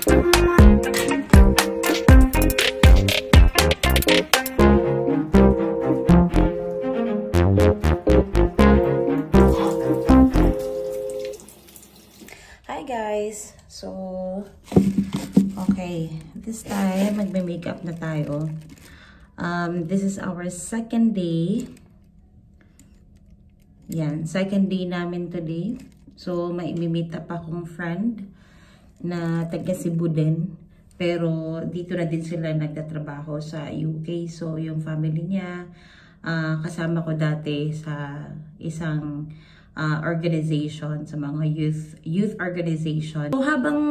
Hi guys! So, okay. This time, magme-makeup na tayo. This is our second day. Yan, second day namin today. So, may meet up akong friend na taga Cebu din. Pero, dito na din sila nagtatrabaho sa UK. So, yung family niya, kasama ko dati sa isang organization, sa mga youth organization. So, habang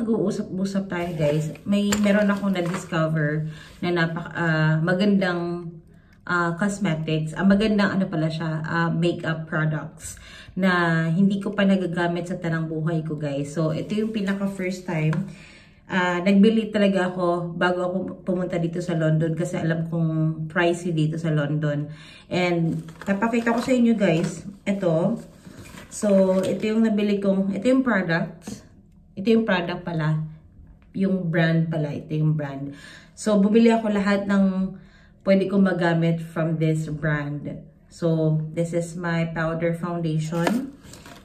mag-uusap-usap tayo guys, meron akong na-discover na magandang cosmetics, magandang ano pala siya, makeup products na hindi ko pa nagagamit sa tanang buhay ko guys. So, ito yung pinaka first time. Nagbili talaga ako bago ako pumunta dito sa London kasi alam kong pricey dito sa London. And papakita ko sa inyo guys, ito. So, ito yung nabili kong, ito yung product. Ito yung product pala. Yung brand pala, ito yung brand. So, bumili ako lahat ng pwede kong magamit from this brand. So, this is my powder foundation.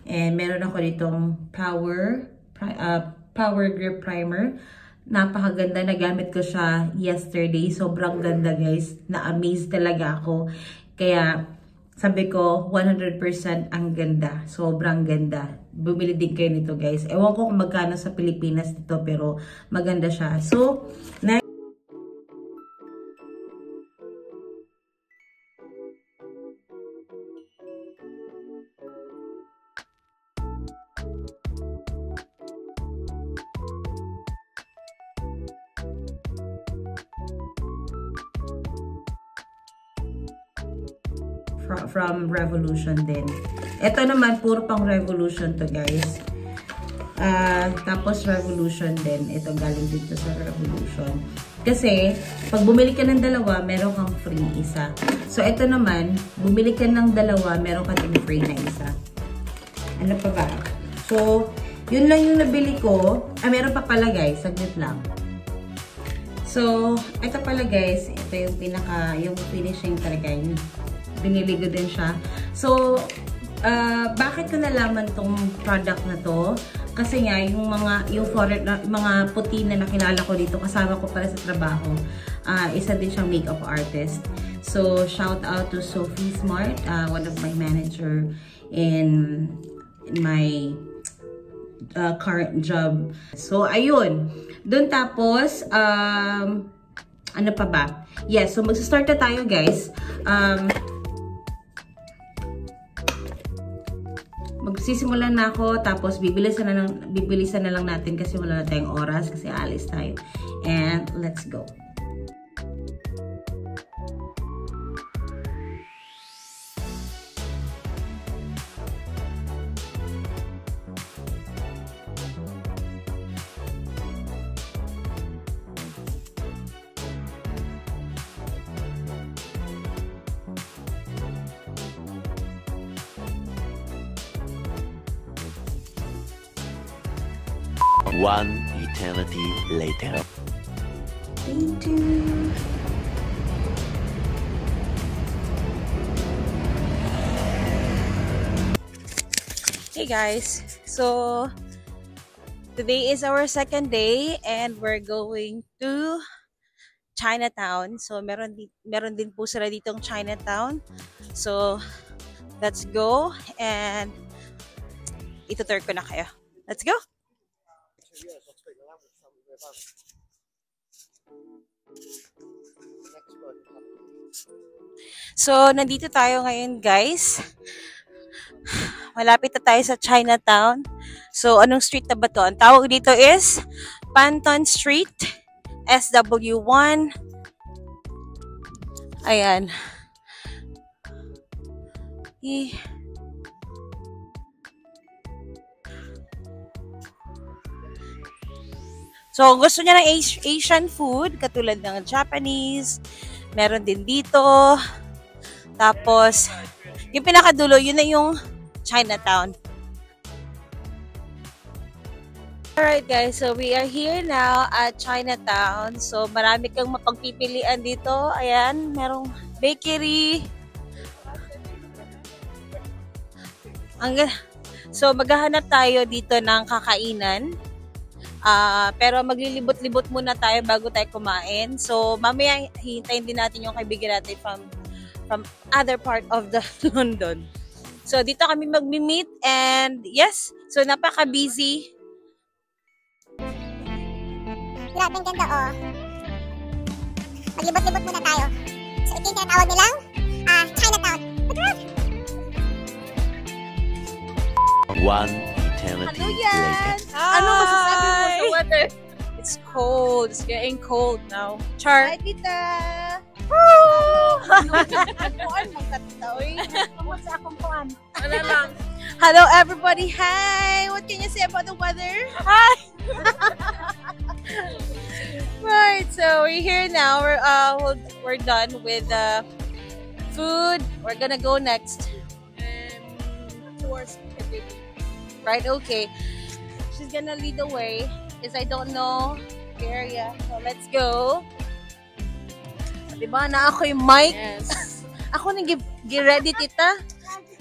And meron ako ditong Power Grip Primer. Napakaganda. Nagamit ko siya yesterday. Sobrang ganda guys. Na-amaze talaga ako. Kaya sabi ko 100% ang ganda. Sobrang ganda. Bumili din kayo nito guys. Ewan ko kung magkano sa Pilipinas dito pero maganda siya. So, next. From Revolution din. Ito naman, puro pang Revolution to guys. Tapos Revolution din. Ito galing dito sa Revolution. Kasi, pag bumili ka ng dalawa, meron kang free isa. So, ito naman, bumili ka ng dalawa, meron ka din free na isa. Ano pa ba? So, yun lang yung nabili ko. Meron pa pala guys. Saglit lang. So, ito pala guys. Ito yung yung finishing talaga yun. Binili ko din siya. So, bakit ko nalaman tong product na to? Kasi nga, yung mga puti na nakilala ko dito, kasama ko pala sa trabaho. Isa din siyang makeup artist. So, shout out to Sophie Smart, one of my manager in my current job. So, ayun. Doon tapos, ano pa ba? Yes, so mag-start na tayo guys. Magsisimulan na ako, tapos bibilisan na lang natin kasi wala na tayong oras kasi alis tayo. And let's go. One eternity later. Thank you. Hey guys, so today is our second day and we're going to Chinatown. So meron din po sila ditong Chinatown. So let's go and itutur ko na kayo. Let's go. So, nandito tayo ngayon guys. Malapit na tayo sa Chinatown. So, anong street na ba to? Ang tawag dito is Panton Street, SW1. Ayan. So, kung gusto niya ng Asian food, katulad ng Japanese, meron din dito. Tapos, yung pinakadulo, yun na yung Chinatown. Alright guys, so we are here now at Chinatown. So marami kang mapagpipilian dito. Ayan, merong bakery. So maghahanap tayo dito ng kakainan. Pero maglilibot-libot muna tayo bago tayo kumain. So mamaya hintayin din natin yung kaibigan natin from other part of the London. So dito kami magmi-meet and yes, so napaka-busy. Grabe ang ganda, oh. Maglibot-libot muna tayo. So, ito yung tinatawag nilang Chinatown. One eternity later. Ano masasabi mo sa weather? It's cold. It's getting cold now. Char. Hi, tita! Kuan magkataoy. Kamot sa akong kuan. Ano lang. Hello everybody. Hi. What can you say about the weather? Hi. Right. So we're here now. We're done with the food. We're gonna go next towards the right. Okay. She's gonna lead the way because I don't know the area. So let's go. Diba na ako yung mic? Yes. Ako nang get ready, tita.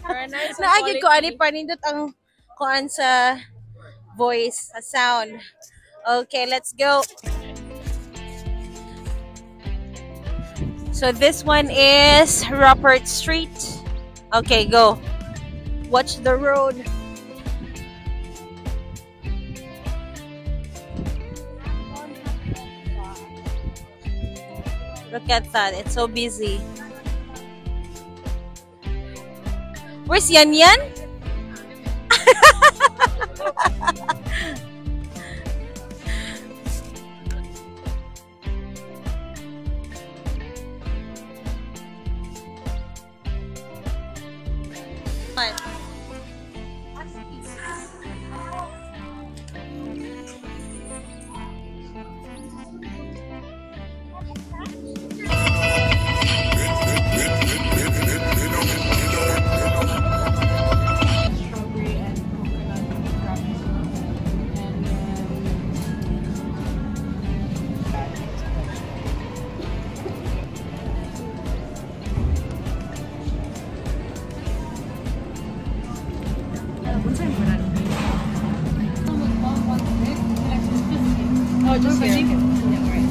Nice. Naagid ko ani panindot ang kuan sa voice, sa sound. Okay, let's go. So this one is Rupert Street. Okay, go. Watch the road. Look at that. It's so busy. Where's Yan Yan? Fine. Oh, just here. Yeah, right.